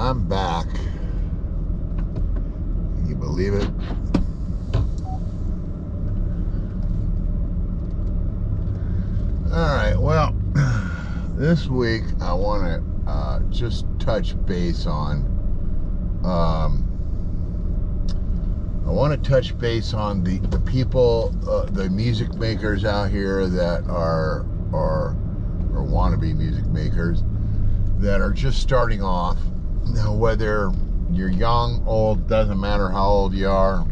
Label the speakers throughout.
Speaker 1: I'm back. Can you believe it? Alright, well, this week I want to just touch base on the people, the music makers out here that are wannabe music makers that are just starting off. Now, whether you're young, old, doesn't matter how old you are.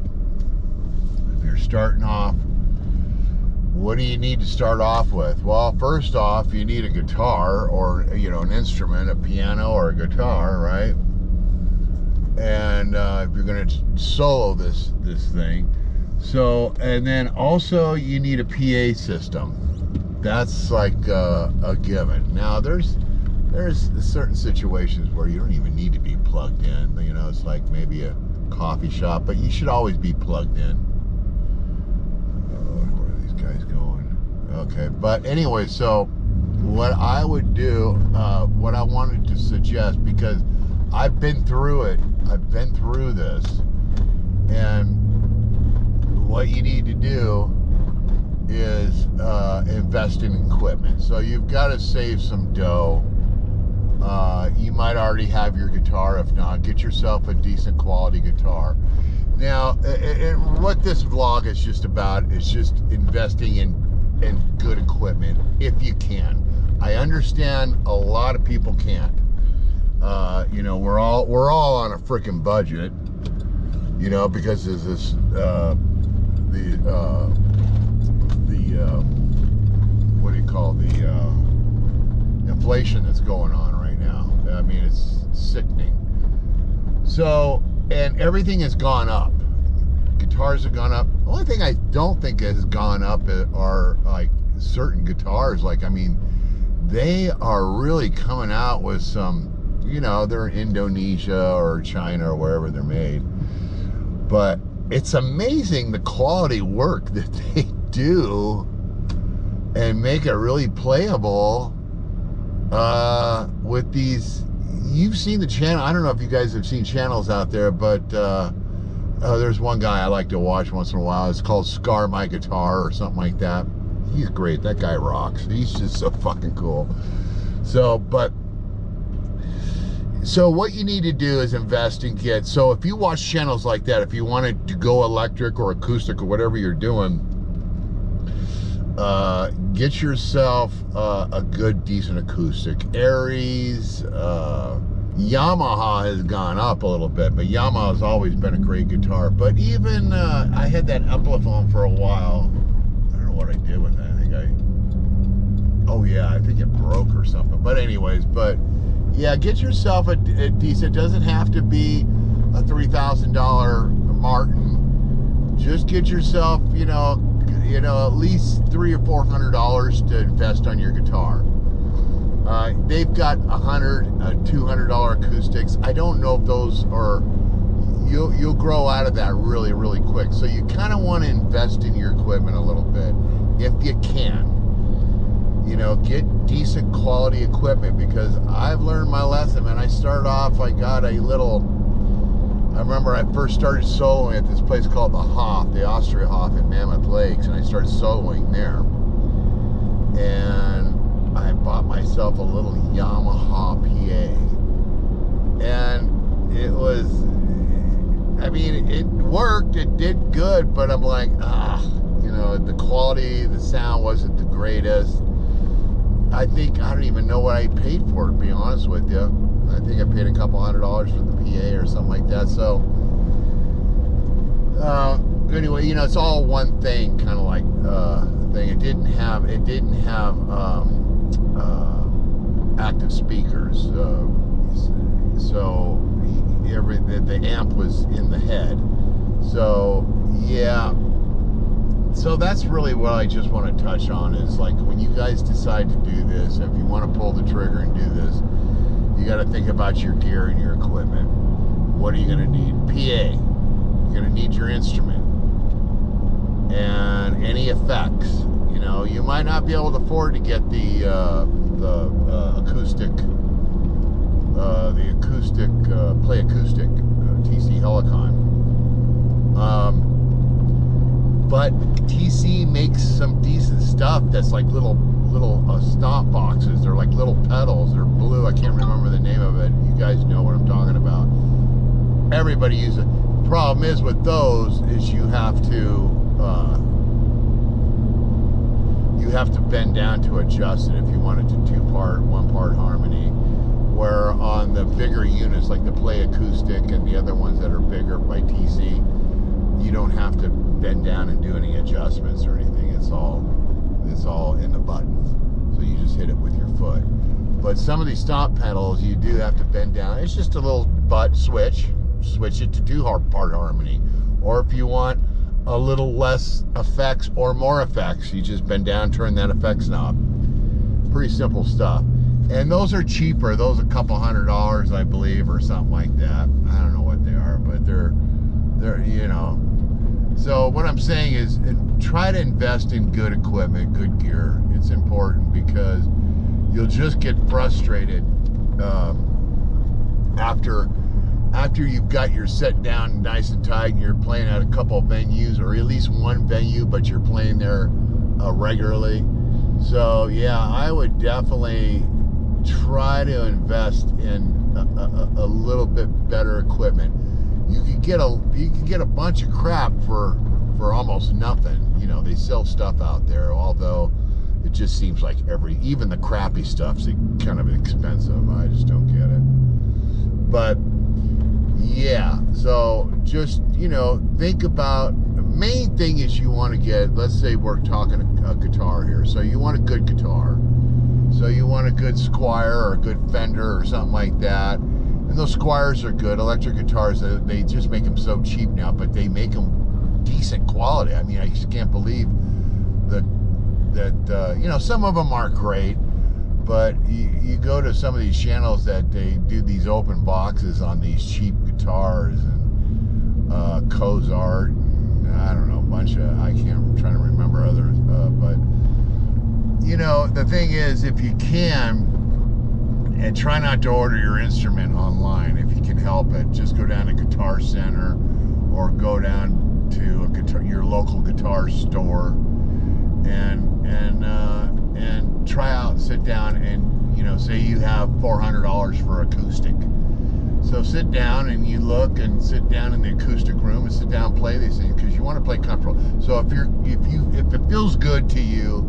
Speaker 1: If you're starting off, what do you need to start off with? Well, first off, you need a guitar or, an instrument, a piano or a guitar, right? And if you're going to solo this thing. So, and then also you need a PA system. That's like a given. Now, there's certain situations where you don't even need to be plugged in. It's like maybe a coffee shop, but you should always be plugged in. Where are these guys going? Okay, but anyway, so what I would do, what I wanted to suggest, because I've been through it. I've been through this, and what you need to do is invest in equipment. So you've got to save some dough. You might already have your guitar. If not, get yourself a decent quality guitar. Now, what this vlog is just about is just investing in good equipment if you can. I understand a lot of people can't. We're all on a freaking budget, because there's this what do you call the inflation that's going on right now. I mean, it's sickening. So, and everything has gone up. Guitars have gone up. The only thing I don't think has gone up are like certain guitars. They are really coming out with some, they're in Indonesia or China or wherever they're made. But it's amazing the quality work that they do and make it really playable with these. You've seen the channel. I don't know if you guys have seen channels out there, but there's one guy I like to watch once in a while. It's called Scar My Guitar or something like that. He's great. That guy rocks. He's just so fucking cool. So what you need to do is invest in kits. So if you watch channels like that, if you wanted to go electric or acoustic or whatever you're doing, get yourself a good, decent acoustic. Aries, Yamaha has gone up a little bit, but Yamaha has always been a great guitar. But even, I had that Amplifon for a while. I don't know what I did with that. I think it broke or something. But anyways, yeah, get yourself a decent. It doesn't have to be a $3,000 Martin. Just get yourself, at least $300 or $400 to invest on your guitar. They've got $100, $200 acoustics. I don't know if those are. You'll grow out of that really, really quick. So you kind of want to invest in your equipment a little bit if you can. Get decent quality equipment, because I've learned my lesson, man. I started off, I remember I first started soloing at this place called the Hof, the Austria Hof in Mammoth Lakes, and I started soloing there. And I bought myself a little Yamaha PA. And it was, it worked, it did good, but I'm like, the quality, the sound wasn't the greatest. I don't even know what I paid for it, to be honest with you. I think I paid a couple $100 for the PA or something like that. So, anyway, it's all one thing, kind of like thing. It didn't have active speakers, so the amp was in the head. So yeah. So that's really what I just want to touch on, is like when you guys decide to do this, if you want to pull the trigger and do this, you got to think about your gear and your equipment. What are you going to need? PA. You're going to need your instrument and any effects. You might not be able to afford to get the acoustic the acoustic, play acoustic TC Helicon. But TC makes some decent stuff that's like little stomp boxes. They're like little pedals. They're blue. I can't remember the name of it. You guys know what I'm talking about. Everybody uses it. Problem is with those is you have to bend down to adjust it if you want it to two-part, one-part harmony. Where on the bigger units like the Play Acoustic and the other ones that are bigger by TC, you don't have to bend down and do any adjustments or anything. It's all in the buttons. So you just hit it with your foot. But some of these stomp pedals, you do have to bend down. It's just a little butt switch. Switch it to two-part harmony. Or if you want a little less effects or more effects, you just bend down, turn that effects knob. Pretty simple stuff. And those are cheaper. Those are a couple $100, I believe, or something like that. I don't know what they are, but they're you know. So what I'm saying is, try to invest in good equipment, good gear. It's important because you'll just get frustrated after you've got your set down nice and tight and you're playing at a couple of venues, or at least one venue, but you're playing there regularly. So yeah, I would definitely try to invest in a little bit better equipment. You can get a bunch of crap for almost nothing. You know, they sell stuff out there, although it just seems like even the crappy stuff's kind of expensive. I just don't get it. But yeah, so just, you know, think about, the main thing is you want to get, let's say we're talking a guitar here, so you want a good guitar. So you want a good Squire or a good Fender or something like that. And those Squires are good. Electric guitars, they just make them so cheap now, but they make them decent quality. I mean, I just can't believe that you know, some of them aren't great, but you go to some of these channels that they do these open boxes on these cheap guitars, and Cozart, and I don't know, a bunch of, I'm trying to remember others, but you know, the thing is, if you can, and try not to order your instrument online if you can help it. Just go down to Guitar Center or go down to your local guitar store and try out, sit down, and, you know, say you have $400 for acoustic. So sit down and you look and sit down in the acoustic room and sit down and play these things, because you want to play comfortable. So if it feels good to you,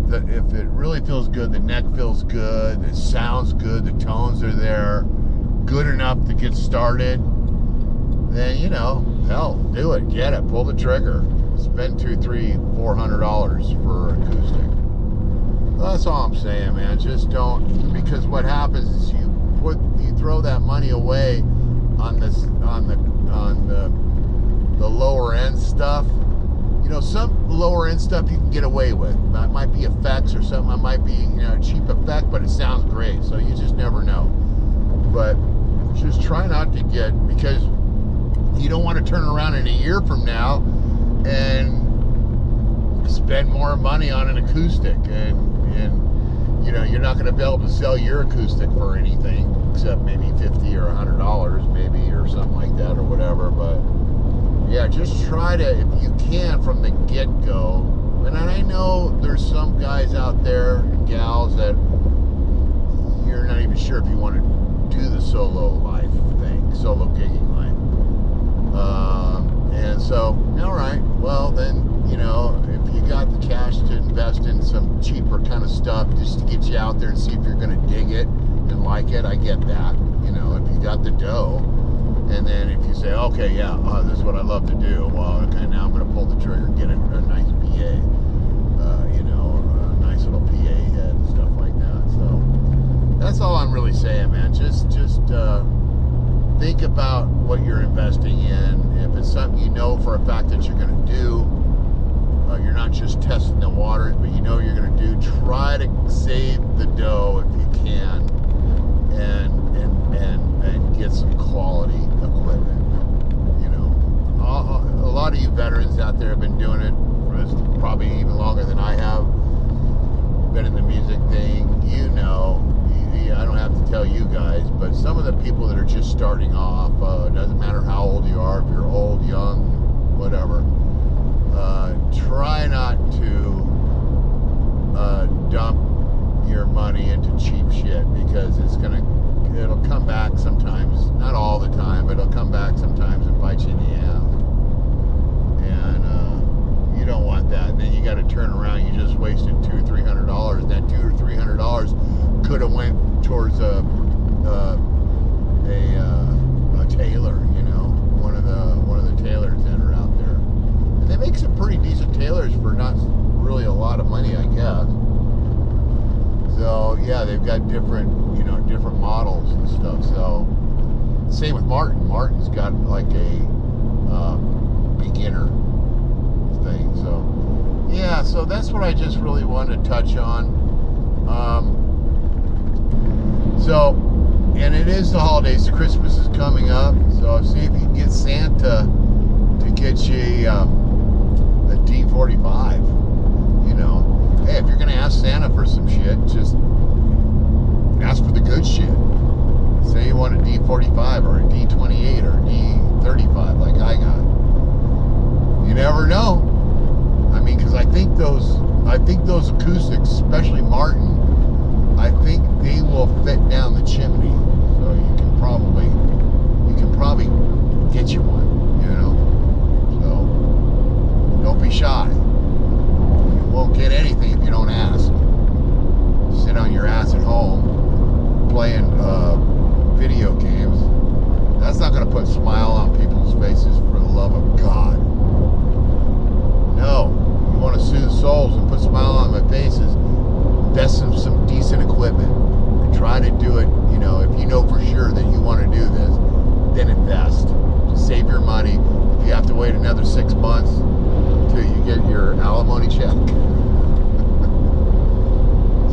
Speaker 1: if it really feels good, the neck feels good, it sounds good, the tones are there, good enough to get started, then, you know, hell, do it, get it, pull the trigger, spend $200, $300, $400 for acoustic. Well, that's all I'm saying, man. Just don't, because what happens is you throw that money away on the lower end stuff. You know, some lower end stuff you can get away with. That might be effects or something. It might be, you know, a cheap effect, but it sounds great. So you just never know. But just try not to get, because you don't want to turn around in a year from now and spend more money on an acoustic, and you know, you're not going to be able to sell your acoustic for anything except maybe $50 or $100 maybe, or something like that, or whatever. But yeah, just try to, if you can, from the get-go. And I know there's some guys out there, and gals, that you're not even sure if you want to do the solo life thing, solo gigging life. And so, all right, well then, you know, if you got the cash to invest in some cheaper kind of stuff just to get you out there and see if you're going to dig it and like it, I get that. You know, if you got the dough. And then if you say, okay, yeah, this is what I love to do, well, okay, now I'm going to pull the trigger and get a nice PA, you know, a nice little PA head and stuff like that. So that's all I'm really saying, man. Just think about what you're investing in. If it's something you know for a fact that you're going to do, you're not just testing the waters, but you know you're going to do, try to save the dough if you can, and get some quality equipment. You know, a lot of you veterans out there have been doing it for probably even longer than I have. Been in the music thing, you know. I don't have to tell you guys, people that are just starting off. Doesn't matter how old you are, if you're old, young, whatever. Try not to dump your money into cheap shit, because it'll come back sometimes, not all the time, but it'll come back sometimes and bite you in the ass. And you don't want that. And then you got to turn around. You just wasted $200 or $300. And that $200 or $300 could have went towards a tailor, you know, one of the tailors that are out there. And they make some pretty decent tailors for not really a lot of money, I guess. So yeah, they've got different models and stuff. So same with Martin. Martin's got like a beginner thing. So yeah, so that's what I just really wanted to touch on. And it is the holidays. Christmas is coming up, so see if you can get Santa to get you a D45. You know, hey, if you're gonna ask Santa for some shit, just ask for the good shit. Say you want a D45 or a D28 or a D35 like I got. You never know. I mean, because I think those acoustics, especially Martin, I think they will fit down the chimney. So you can probably get you one, you know. So don't be shy. You won't get anything if you don't ask. Sit on your ass at home playing video games. That's not going to put a smile on people's faces, for the love of God. No, you want to soothe souls and put a smile on their faces. Invest in some decent equipment and try to do it. You know, if you know for sure that you want to do this, then invest. Save your money. If you have to wait another 6 months till you get your alimony check.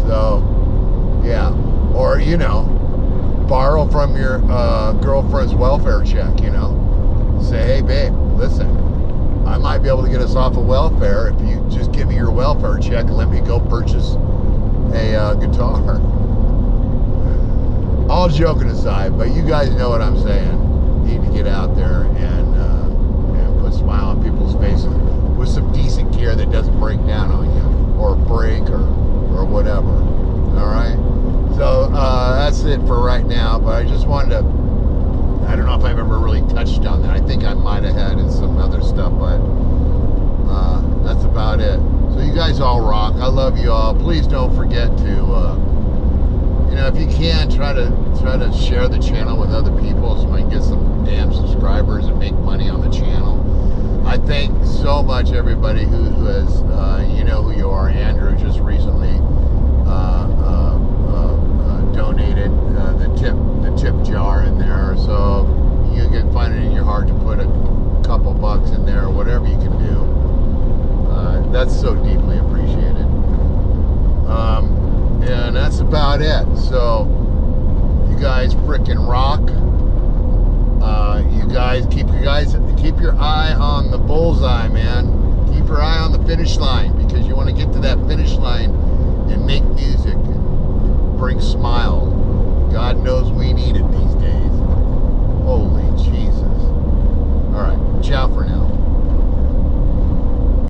Speaker 1: So, yeah. Or, you know, borrow from your girlfriend's welfare check, you know. Say, hey, babe, listen, I might be able to get us off of welfare if you just give me your welfare check and let me go purchase a guitar. All joking aside, but you guys know what I'm saying. You need to get out there and put a smile on people's faces with some decent gear that doesn't break down on you or break or whatever. All right. So that's it for right now. But I just wanted to. I don't know if I've ever really touched on that. I think I might have had in some other stuff, but that's about it. So you guys all rock. I love you all. Please don't forget to, if you can, try to share the channel with other people so I can get some damn subscribers and make money on the channel. I thank so much everybody who has, you know who you are. Andrew just recently donated the tip jar in there, so you can find it in your heart to put a couple bucks in there, or whatever you can do. That's so deeply appreciated. And that's about it. So you guys frickin' rock. You guys keep your eye on the bullseye, man. Keep your eye on the finish line, because you want to get to that